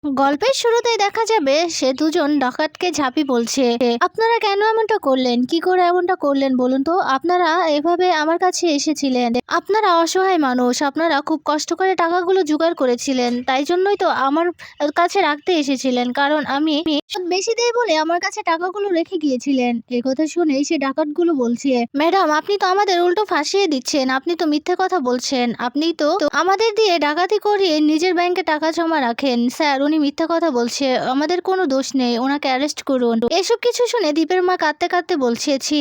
গল্পের শুরুতেই দেখা যাবে সে দুজন ডাকাতকে ঝাঁপি বলছে, আপনারা কেন এমনটা করলেন, কি করে এমনটা করলেন বলুন তো? আপনারা এভাবে আমার কাছে এসেছিলেন, আপনারা অসহায় মানুষ, আপনারা খুব কষ্ট করে টাকাগুলো জোগাড় করেছিলেন, তাই জন্যই তো আমার কাছে রাখতে এসেছিলেন, কারণ আমি বেশি দেই বলে আমার কাছে টাকাগুলো রেখে গিয়েছিলেন। এই কথা শুনে সে ডাকাতগুলো বলছে, ম্যাডাম আপনি তো আমাদের উল্টো ফাঁসিয়ে দিচ্ছেন, আপনি তো মিথ্যে কথা বলছেন, আপনি তো আমাদের দিয়ে ডাকাতি করিয়ে নিজের ব্যাংকে টাকা জমা রাখেন। স্যার উনি মিথ্যা কথা বলছে, আমাদের কোনো দোষ নেই, ওনাকে অ্যারেস্ট করুন। এসব কিছু শুনে দীপের মা কাঁদতে কাঁদতে বলছে, ছি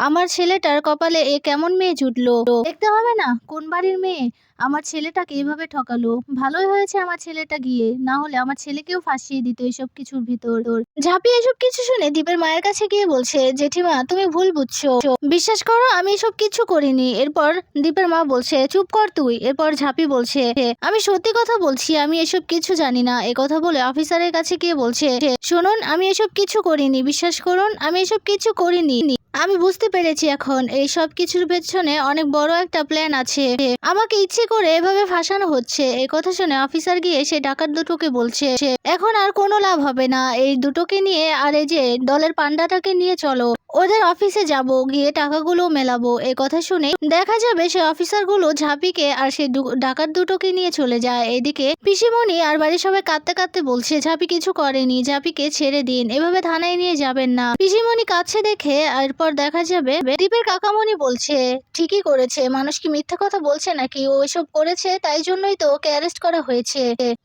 আমার ছেলেটার কপালে এ কেমন মেয়ে জুটলো, দেখতে হবে না কোন বাড়ির মেয়ে আমার ছেলেটাকে এভাবে ঠকালো। ভালোই হয়েছে আমার ছেলেটা গিয়ে, না হলে আমার ছেলেকেও ফাঁসিয়ে দিত এসব কিছুর ভিতর। ঝাঁপি এসব কিছু শুনে দীপের মায়ের কাছে গিয়ে বলছে, জেঠিমা তুমি ভুল বুঝছো, বিশ্বাস করো আমি এসব কিছু করিনি। এরপর দীপের মা বলছে, চুপ কর তুই। এরপর ঝাঁপি বলছে, আমি সত্যি কথা বলছি, আমি এসব কিছু জানি না। কথা বলে অফিসারের কাছে গিয়ে বলছে, শুনুন আমি এসব কিছু করিনি, বিশ্বাস করুন আমি এসব কিছু করিনি। আমি বুঝতে পেরেছি এখন এই সব কিছুর পেছনে অনেক বড় একটা প্ল্যান আছে, আমাকে ইচ্ছে করে এভাবে ফাঁসানো হচ্ছে। এই কথা শুনে অফিসার গিয়ে সে ডাকাত দুটোকে বলছে, এখন আর কোনো লাভ হবে না, এই দুটোকে নিয়ে আর এই যে দলের পান্ডাটাকে নিয়ে চলো, ওদের অফিসে যাব, গিয়ে টাকাগুলো মেলাবো। এই কথা শুনে দেখা যাবে সে অফিসারগুলো ঝাঁপিকে আর সে ডাকাত দুটোকে নিয়ে চলে যায়। এদিকে পিসিমণি আর বাড়ির সবাই কাঁদতে কাঁদতে বলছে, ঝাঁপি কিছু করেনি, ঝাঁপিকে ছেড়ে দিন, এভাবে থানায় নিয়ে যাবেন না। পিসিমণি কাঁদছে দেখে এরপর দেখা যাবে দীপের কাকামণি বলছে, ঠিকই করেছে, মানুষ কি মিথ্যে কথা বলছে নাকি, ও এসব করেছে তাই জন্যই তো ওকে অ্যারেস্ট করা হয়েছে,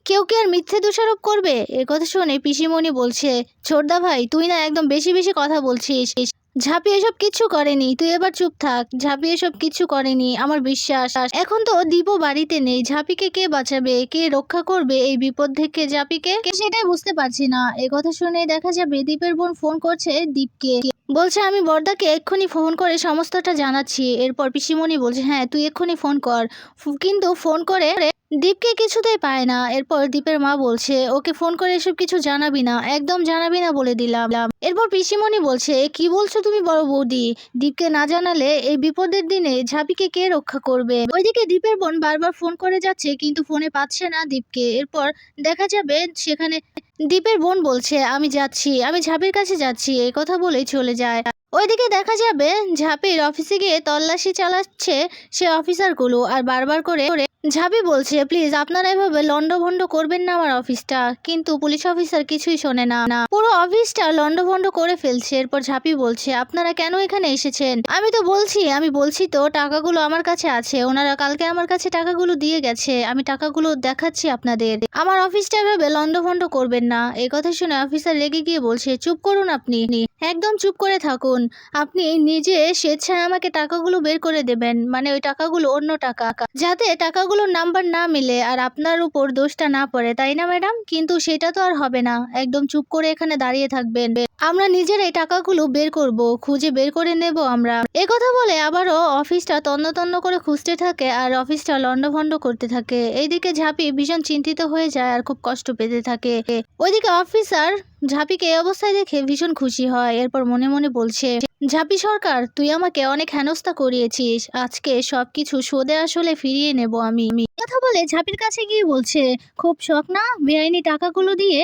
কেউ কি আর মিথ্যে দোষারোপ করবে? এ কথা শুনে পিসিমণি বলছে, ছোটদা ভাই তুই না একদম বেশি বেশি কথা বলছিস, ঝাঁপি এসব কিছু করেনি, তুই এবার চুপ থাক, ঝাঁপি এসব কিছু করেনি আমার বিশ্বাস। এখন তো দীপও বাড়িতে নেই, ঝাঁপিকে কে বাঁচাবে, কে রক্ষা করবে এই বিপদ থেকে ঝাঁপিকে, সেটাই বুঝতে পারছি না। এই কথা শুনে দেখা যাবে দীপের বোন ফোন করছে দীপকে, বলছে আমি বর্দাকে এক্ষুনি ফোন করে সমস্তটা জানাচ্ছি। এরপর পিসিমণি বলছে, হ্যাঁ তুই এক্ষুনি ফোন কর, কিন্তু ফোন করে দীপকে কিছুতেই পায় না। এরপর দীপের মা বলছে, ওকে ফোন করে এসব কিছু জানাবি না, একদম জানাবি না বলে দিলাম। এরপর পিসিমণি বলছে, কি বলছো তুমি বড় বৌদি, দীপকে না জানালে এই বিপদের দিনে ঝাঁপিকে কে রক্ষা করবে? ওইদিকে দীপের বোন বারবার ফোন করে যাচ্ছে কিন্তু ফোনে পাচ্ছে না দীপকে। এরপর দেখা যাবে সেখানে দীপের বোন বলছে, আমি যাচ্ছি, আমি ঝাঁপির কাছে যাচ্ছি, এই কথা বলেই চলে যায়। ওইদিকে দেখা যাবে ঝাঁপির অফিসে গিয়ে তল্লাশি চালাচ্ছে সে অফিসারগুলো, আর বারবার করে ঝাঁপি বলছে, প্লিজ আপনারা এভাবে লন্ডভন্ড করবেন না আমার অফিসটা, কিন্তু পুলিশ অফিসার কিছুই শোনে না, পুরো অফিসটা লন্ডভন্ড করে ফেলছে। এরপর ঝাঁপি বলছে, আপনারা কেন এখানে এসেছেন? আমি বলছি তো টাকাগুলো আমার কাছে আছে, ওনারা কালকে আমার কাছে টাকাগুলো দিয়ে গেছে, আমি টাকাগুলো দেখাচ্ছি আপনাদের, আমার অফিসটা এভাবে লন্ডভন্ড করবেন না। এই কথা শুনে অফিসার রেগে গিয়ে বলছে, চুপ করুন আপনি, একদম চুপ করে থাকুন, আপনি নিজে স্বেচ্ছায় আমাকে টাকাগুলো বের করে দেবেন, মানে ওই টাকাগুলো অন্য টাকা, যাতে টাকাগুলোর নাম্বার না মিলে আর আপনার উপর দোষটা না পড়ে, তাই না ম্যাডাম? কিন্তু সেটা তো আর হবে না, একদম চুপ করে এখানে দাঁড়িয়ে থাকবেন, আমরা নিজেরাই টাকাগুলো বের করব, খুঁজে বের করে নেব আমরা। কথা বলে আবারও অফিসটা তন্ন তন্ন করে খুঁজতে থাকে আর অফিসটা লন্ডভন্ড করতে থাকে। এইদিকে ঝাঁপি ভীষণ চিন্তিত হয়ে যায় আর খুব কষ্ট পেতে থাকে। ওইদিকে অফিসার ঝাঁপিকে এই অবস্থায় দেখে ভীষণ খুশি হয়। এরপর মনে মনে বলছে, ঝাঁপি সরকার তুই আমাকে অনেক হেনস্থা করিয়েছিস, আজকে সবকিছু সোদে আসলে ফিরিয়ে নেব আমি। কথা বলে ঝাঁপির কাছে গিয়ে বলছে, খুব শখ না বেআইনি টাকাগুলো দিয়ে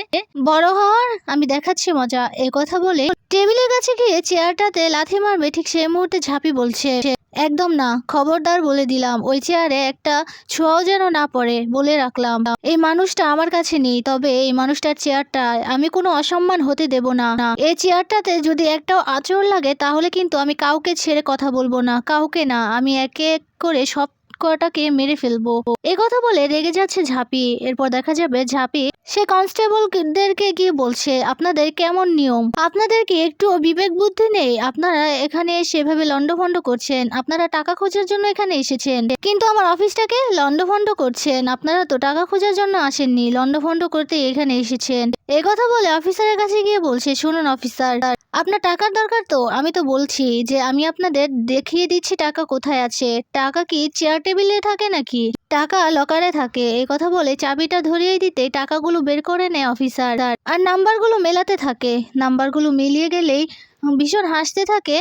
বড় হওয়ার, আমি দেখাচ্ছি মজা। কথা বলে টেবিলের কাছে গিয়ে চেয়ারটাতে লাথি মারবে, ঠিক সেই মুহূর্তে ঝাঁপি বলছে, একদম না, খবরদার বলে দিলাম, ওই চেয়ারে একটা ছোঁয়াও যেন না পড়ে, বলে রাখলাম। এই মানুষটা আমার কাছে নেই, তবে এই মানুষটার চেয়ারটা আমি কোনো অসম্মান হতে দেব না। এই চেয়ারটাতে যদি একটাও আঁচড় লাগে তাহলে কিন্তু আমি কাউকে ছেড়ে কথা বলবো না, কাউকে না, আমি একে এক করে সব কটাকে মেরে ফেলবো। কথা বলে রেগে যাচ্ছে ঝাঁপি। এরপর দেখা যাবে ঝাঁপি সে কনস্টেবলদেরকে গিয়ে বলছে, আপনাদের কেমন নিয়ম, আপনাদের কি একটু বিবেক বুদ্ধি নেই? আপনারা এখানে সেভাবে লন্ডভন্ড করছেন, আপনারা টাকা খোঁজার জন্য এখানে এসেছেন, কিন্তু আমার অফিসটাকে লন্ডভন্ড করছেন। আপনারা তো টাকা খোঁজার জন্য আসেননি, লন্ডভন্ড করতে এখানে এসেছেন। কথা বলে অফিসারের কাছে গিয়ে বলছে, শুনুন অফিসার, আপনার টাকার দরকার তো আমি তো বলছি যে আমি আপনাদের দেখিয়ে দিচ্ছি টাকা কোথায় আছে। টাকা কি চেয়ার টেবিলে থাকে নাকি? টাকা লকারে থাকে। কথা বলে চাবিটা ধরিয়ে দিতে টাকাগুলো বের করে নেয় অফিসার আর নাম্বারগুলো মেলাতে থাকে। নাম্বারগুলো মিলিয়ে গেলেই ভীষণ হাসতে থাকে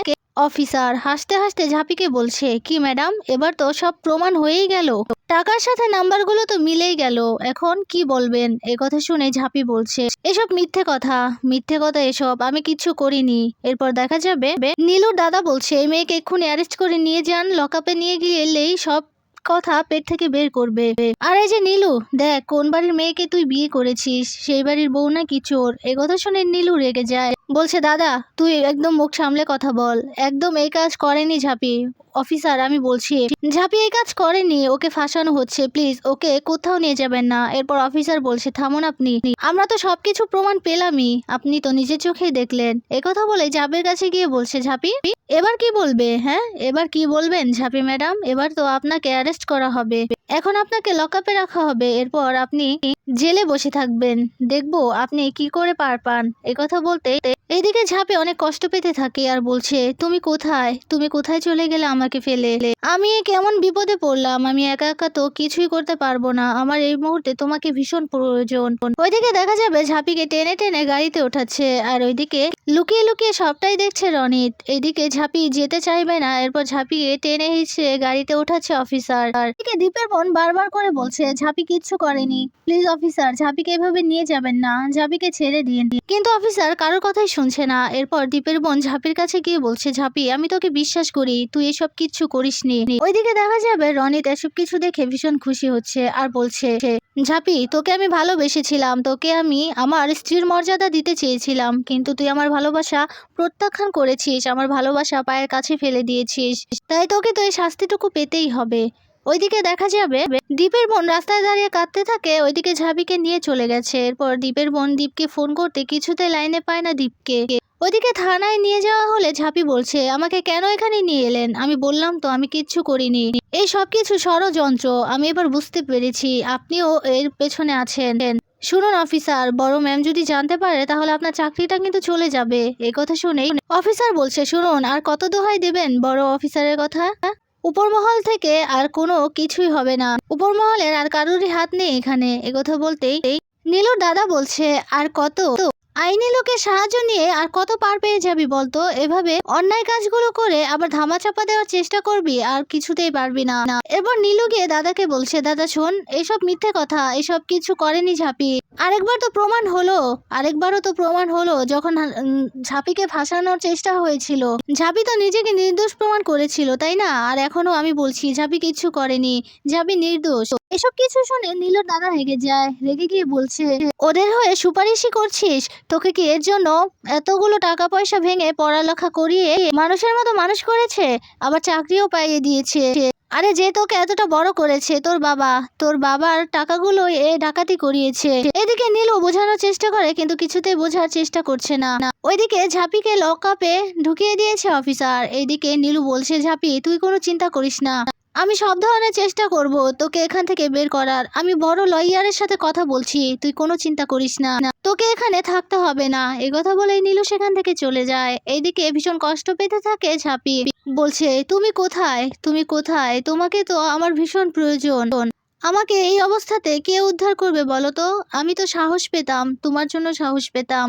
অফিসার হাসতে হাসতে ঝাঁপিকে বলছে, কি ম্যাডাম, এবার তো সব প্রমাণ হয়েই গেল, টাকার সাথে নাম্বারগুলো তো মিলেই গেল, এখন কি বলবেন? কথা শুনে ঝাঁপি বলছে, এসব মিথ্যে কথা, মিথ্যে কথা এসব, আমি কিচ্ছু করিনি। এরপর দেখা যাবে নীলুর দাদা বলছে, এই মেয়েকে এক্ষুনি অ্যারেস্ট করে নিয়ে যান, লকআপে নিয়ে গেলেই সব কথা পেট থেকে বের করবে। আর এই যে নীলু, দেখ কোন বাড়ির মেয়েকে তুই বিয়ে করেছিস, সেই বাড়ির বউ নাকি চোর। কথা শুনে নীলু রেগে যায়, বলছে, দাদা তুই একদম মুখ সামলে কথা বল, একদম এই কাজ করেনি ঝাঁপি। অফিসার আমি বলছি, ঝাঁপি এই কাজ করেনি, ওকে ফাঁসানো হচ্ছে, প্লিজ ওকে কোথাও নিয়ে যাবেন না। এরপর অফিসার বলছে, থামুন আপনি, আমরা তো সবকিছু প্রমাণ পেলামই, আপনি তো নিজের চোখেই দেখলেন। কথা বলে ঝাঁপির কাছে গিয়ে বলছে, ঝাঁপি এবার কি বলবে? হ্যাঁ এবার কি বলবেন ঝাঁপি ম্যাডাম? এবার তো আপনাকে অ্যারেস্ট করা হবে, এখন আপনাকে লকআপে রাখা হবে, এরপর আপনি জেলে বসে থাকবেন, দেখবো আপনি কি করে পার পান। কথা বলতে এইদিকে ঝাঁপি অনেক কষ্ট পেতে থাকে আর বলছে, তুমি কোথায় চলে গেলে আমাকে ফেলে? আমি কেমন বিপদে পড়লাম, আমি একা একা তো কিছুই করতে পারবো না, আমার এই মুহূর্তে তোমাকে ভীষণ প্রয়োজন। ওইদিকে দেখা যাবে ঝাঁপিকে টেনে টেনে গাড়িতে ওঠাচ্ছে, আর ওইদিকে লুকিয়ে লুকিয়ে সবটাই দেখছে রনিত। এইদিকে ঝাঁপি যেতে চাইবে না, এরপর ঝাঁপিকে টেনে হিঁচড়ে গাড়িতে ওঠাচ্ছে অফিসার। এদিকে দীপের বোন বারবার করে বলছে, ঝাঁপি কিচ্ছু করেনি, প্লিজ অফিসার ঝাঁপিকে এভাবে নিয়ে যাবেন না, ঝাঁপিকে ছেড়ে দিন। কিন্তু অফিসার কারোর কথাই শুনছে না। এরপর দীপের বোন ঝাঁপির কাছে গিয়ে বলছে, ঝাঁপি আমি তোকে বিশ্বাস করি, তুই এসব কিচ্ছু করিসনি। ওইদিকে দেখা যাবে রনিত এসব কিছু দেখে ভীষণ খুশি হচ্ছে আর বলছে, ঝাঁপি তোকে আমি ভালোবেসেছিলাম, তোকে আমি আমার স্ত্রীর মর্যাদা দিতে চেয়েছিলাম, কিন্তু তুই আমার ভালোবাসা প্রত্যাখ্যান করেছিস, আমার ভালোবাসা পায়ের কাছে ফেলে দিয়েছিস, তাই তোকে তো এই শাস্তিটুকু পেতেই হবে। ওইদিকে দেখা যাবে দীপের বোন রাস্তায় দাঁড়িয়ে কাঁদতে থাকে, ওইদিকে ঝাঁপিকে নিয়ে চলে গেছে। এরপর দীপের বোন দীপকে ফোন করতে কিছুতে লাইনে পায় না দীপকে। ওইদিকে থানায় নিয়ে যাওয়া হলে ঝাঁপি বলছে, আমাকে কেন এখানে নিয়ে এলেন? আমি বললাম তো আমি কিচ্ছু করিনি, এই সব কিছু ষড়যন্ত্র, আমি এবার বুঝতে পেরেছি আপনিও এর পেছনে আছেন। শুনুন অফিসার, বড় ম্যাম যদি জানতে পারে তাহলে আপনার চাকরিটা কিন্তু চলে যাবে। কথা শুনেই অফিসার বলছে, শুনুন আর কত দোহাই দেবেন বড় অফিসারের কথা? উপর মহল থেকে আর কোনো কিছুই হবে না, উপর মহলের আর কারোরই হাত নেই এখানে। কথা বলতেই নীলুর দাদা বলছে, আর কত আইনি লোকের সাহায্য নিয়ে আর কত পার পেয়ে যাবি বলতো? এভাবে অন্যায় কাজগুলো করে আবার ধামাচাপা দেওয়ার চেষ্টা করবি, আর কিছুতেই পারবি না। এরপর নীলু গিয়ে দাদাকে বলছে, দাদা শোন, এসব মিথ্যে কথা, এসব কিছু করেনি ঝাঁপি, আরেকবারও তো প্রমাণ হলো যখন ঝাঁপিকে ফাঁসানোর চেষ্টা হয়েছিল, ঝাঁপি তো নিজেকে নির্দোষ প্রমাণ করেছিল, তাই না? আর এখনো আমি বলছি ঝাঁপি কিচ্ছু করেনি, ঝাঁপি নির্দোষ। এসব কিছু শুনে নীলুর দাদা রেগে যায়, রেগে গিয়ে বলছে, ওদের হয়ে সুপারিশই করছিস? তোকে কি এর জন্য এতগুলো টাকা পয়সা ভেঙে পড়ালেখা করিয়ে মানুষের মতো মানুষ করেছে, আবার চাকরিও পাইয়ে দিয়েছে? আরে যে তোকে এতটা বড় করেছে তোর বাবার টাকাগুলো এ ডাকাতি করিয়েছে। এদিকে নীলু বোঝানোর চেষ্টা করে কিন্তু কিছুতেই বোঝার চেষ্টা করছে না। ওইদিকে ঝাঁপিকে লকআপে ঢুকিয়ে দিয়েছে অফিসার। এইদিকে নীলু বলছে, ঝাঁপি তুই কোনো চিন্তা করিস না, আমি সব ধরনের চেষ্টা করব তোকে এখান থেকে বের করার, আমি বড় লয়ারের সাথে কথা বলছি, তুই কোনো চিন্তা করিস না, তোকে এখানে থাকতে হবে না। কথা বলেই নীলু সেখান থেকে চলে যায়। এইদিকে ভীষণ কষ্ট পেতে থাকে ঝাঁপি, বলছে, তুমি কোথায়, তোমাকে তো আমার ভীষণ প্রয়োজন, আমাকে এই অবস্থাতে কে উদ্ধার করবে বলো তো? আমি তো সাহস পেতাম, তোমার জন্য সাহস পেতাম,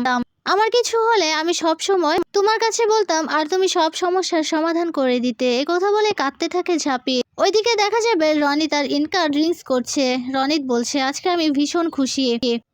আমার কিছু হলে আমি সব সময় তোমার কাছে বলতাম আর তুমি সব সমস্যার সমাধান করে দিতে। কথা বলে কাঁদতে থাকে ঝাঁপি। ওইদিকে দেখা যাবে রনিত আর ইনকা ড্রিঙ্কস করছে। রনিত বলছে, আজকে আমি ভীষণ খুশি,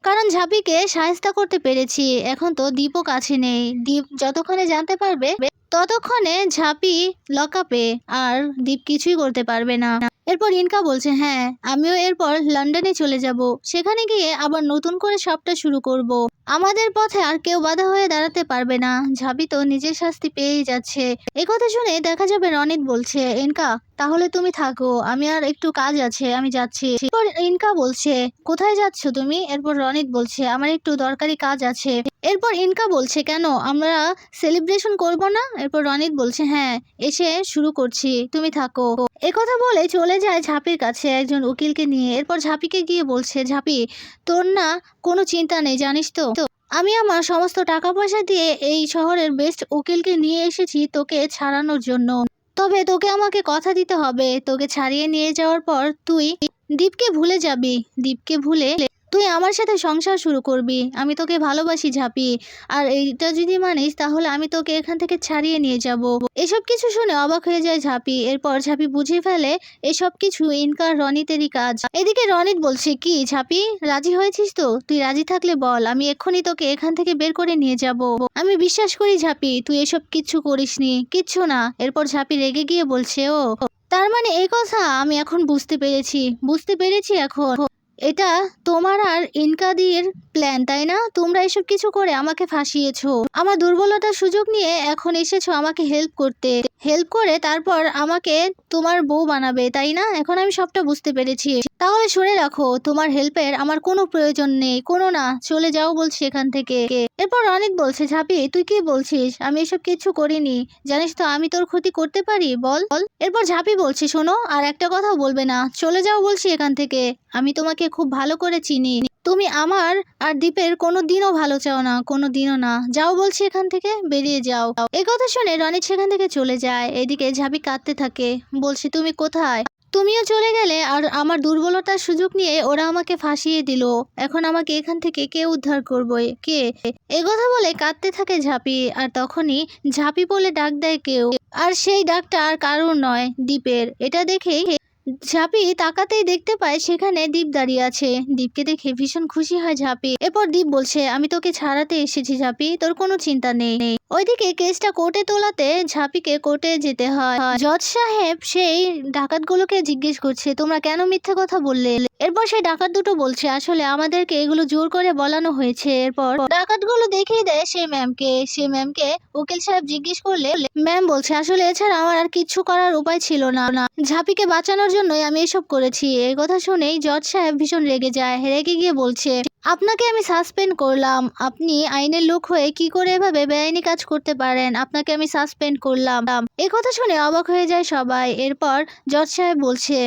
কারণ ঝাঁপিকে সাহায্য করতে পেরেছি। এখন তো দীপও কাছে নেই, দীপ যতক্ষণে জানতে পারবে ততক্ষণে ঝাঁপি লকআপে, আর দীপ কিছুই করতে পারবে না। এরপর ইনকা বলছে, হ্যাঁ আমিও এরপর লন্ডনে চলে যাব, সেখানে গিয়ে আবার নতুন করে সবটা শুরু করব, আমাদের পথে আর কেউ বাধা হয়ে দাঁড়াতে পারবে না। ঝাঁপি তো নিজের শাস্তি পেয়েই যাচ্ছে। কথা শুনে দেখা যাবে রনিত বলছে, ইনকা তাহলে তুমি থাকো, আমি আর একটু কাজ আছে, আমি যাচ্ছি। এরপর ইনকা বলছে, কোথায় যাচ্ছ তুমি? এরপর রনিত বলছে, আমার একটু দরকারি কাজ আছে। এরপর ইনকা বলছে, কেন আমরা সেলিব্রেশন করব না? এরপর রনিত বলছে, হ্যাঁ এসে শুরু করছি, তুমি থাকো। কথা বলে চলে যায় ঝাঁপির কাছে একজন উকিলকে নিয়ে। এরপর ঝাঁপিকে গিয়ে বলছে, ঝাঁপি তোর না কোনো চিন্তা নেই, জানিস তো আমি আমার সমস্ত টাকা পয়সা দিয়ে এই শহরের বেস্ট উকিলকে নিয়ে এসেছি তোকে ছাড়ানোর জন্য, তবে তোকে আমাকে কথা দিতে হবে, তোকে ছাড়িয়ে নিয়ে যাওয়ার পর তুই দীপকে ভুলে যাবি, দীপকে ভুলে তুই আমার সাথে সংসার শুরু করবি, আমি তোকে ভালোবাসি ঝাঁপি, আর এইটা যদি মানিস তাহলে আমি তোকে এখান থেকে ছাড়িয়ে নিয়ে যাব। এসব কিছু শুনে অবাক হয়ে যায় ঝাঁপি। এরপর ঝাঁপি বুঝে ফেলে এসব কিছু ইনকা রনিতেরই কাজ। এদিকে রনিত বলছে, কি ঝাঁপি, রাজি হয়েছিস তো? তুই রাজি থাকলে বল, আমি এক্ষুনি তোকে এখান থেকে বের করে নিয়ে যাব। আমি বিশ্বাস করি ঝাঁপি, তুই এসব কিচ্ছু করিসনি, কিচ্ছু না। এরপর ঝাঁপি রেগে গিয়ে বলছে, ও তার মানে এই কথা, আমি এখন বুঝতে পেরেছি এখন। এটা তোমার আর ইনকাদির প্ল্যান, তাই না? তোমরা এসব কিছু করে আমাকে ফাঁসিয়েছো, আমার দুর্বলতার সুযোগ নিয়ে এখন এসেছো আমাকে হেল্প করে তারপর আমাকে তোমার বউ বানাবে, তাই না? এখন আমি সবটা বুঝতে পেরেছি। তাহলে শুনে রাখো, তোমার হেল্পের আমার কোনো প্রয়োজন নেই, কোনো না, চলে যাও বলছি এখান থেকে। এরপর অনিক বলছে, ঝাঁপি তুই কি বলছিস? আমি এসব কিছু করিনি, জানিস তো আমি তোর ক্ষতি করতে পারি, বল। এরপর ঝাঁপি বলছে, শোনো, আর একটা কথাও বলবে না, চলে যাও বলছি এখান থেকে। আমি তোমাকে খুব ভালো করে চিনি, তুমি আমার আর দীপের কোনো দিনও ভালো চাও না, কোনো দিনও না। যাও বলছি এখান থেকে, বেরিয়ে যাও। এই কথা শুনে রনিত সেখান থেকে চলে যায়। এদিকে ঝাঁপি কাঁদতে থাকে, বলছে, তুমি কোথায়? তুমিও চলে গেলে, আর আমার দুর্বলতার সুযোগ নিয়ে ওরা আমাকে ফাঁসিয়ে দিল। এখন আমাকে এখান থেকে কে উদ্ধার করবে, কে? এ কথা বলে কাঁদতে থাকে ঝাঁপি। আর তখনই ঝাঁপি বলে ডাক দেয় কেউ, আর সেই ডাকটা আর কারোর নয়, দীপের। এটা দেখেই ঝাঁপি তাকাতেই দেখতে পায় সেখানে দীপ দাঁড়িয়ে আছে। দীপকে দেখে ভীষণ খুশি হয় ঝাঁপি। এরপর দীপ বলছে, আমি তোকে ছাড়াতে এসেছি ঝাঁপি, তোর কোনো চিন্তা নেই। ওইদিকে কেসটা কোর্টে তোলাতে ঝাঁপিকে কোর্টে যেতে হয়। জজ সাহেব সেই ডাকাতগুলোকে জিজ্ঞেস করছে, তোমরা কেন মিথ্যে কথা বললে? এরপর সেই ডাকাত দুটো বলছে, আসলে আমাদেরকে এগুলো জোর করে বলানো হয়েছে। এরপর ডাকাতগুলো দেখিয়ে দেয় সেই ম্যামকে উকিল সাহেব জিজ্ঞেস করলে ম্যাম বলছে, আসলে এছাড়া আমার আর কিচ্ছু করার উপায় ছিল না, ঝাঁপিকে বাঁচানোর জন্যই আমি এসব করেছি। এই কথা শুনেই জজ সাহেব ভীষণ রেগে যায়। রেগে গিয়ে বলছে, আপনাকে আমি সাসপেন্ড করলাম, আপনি আইনের লোক হয়ে কি করে এভাবে বেআইনি কাজ করতে পারেন? আপনাকে আমি সাসপেন্ড করলাম। এই কথা শুনে অবাক হয়ে যায় সবাই। এরপর জজ সাহেব বলছে,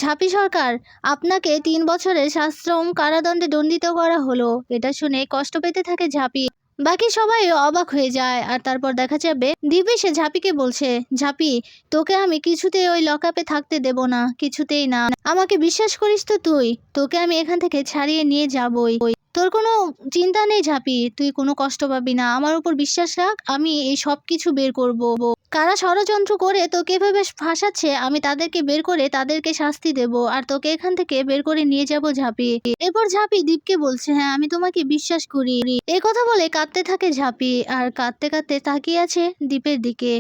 ঝাঁপি সরকার, আপনাকে 3 বছরের সশ্রম কারাদণ্ডে দণ্ডিত করা হলো। এটা শুনে কষ্ট পেতে থাকে ঝাঁপি। বাকি সবাই অবাক হয়ে যায়। আর তারপর দেখা যাবে দীপ এসে ঝাঁপিকে বলছে, ঝাঁপি, তোকে আমি কিছুতেই ওই লকআপে থাকতে দেব না, কিছুতেই না। আমাকে বিশ্বাস করিস তো তুই? তোকে আমি এখান থেকে ছাড়িয়ে নিয়ে যাবই। তোর কোনো চিন্তা নেই ঝাঁপি, তুই কোনো কষ্ট পাবি না, আমার উপর বিশ্বাস রাখ, আমি এই সব কিছু বের করব। কারা ষড়যন্ত্র করে তোকে এভাবে ফাঁসাচ্ছে, আমি তাদেরকে বের করে তাদেরকে শাস্তি দেব, আর তোকে এখান থেকে বের করে নিয়ে যাব ঝাঁপি। এরপর ঝাঁপি দীপকে বলছে, হ্যাঁ, আমি তোমাকে বিশ্বাস করি। এ কথা বলে কাঁদতে থাকে ঝাঁপি, আর কাঁদতে কাঁদতে তাকিয়ে আছে দীপের দিকে।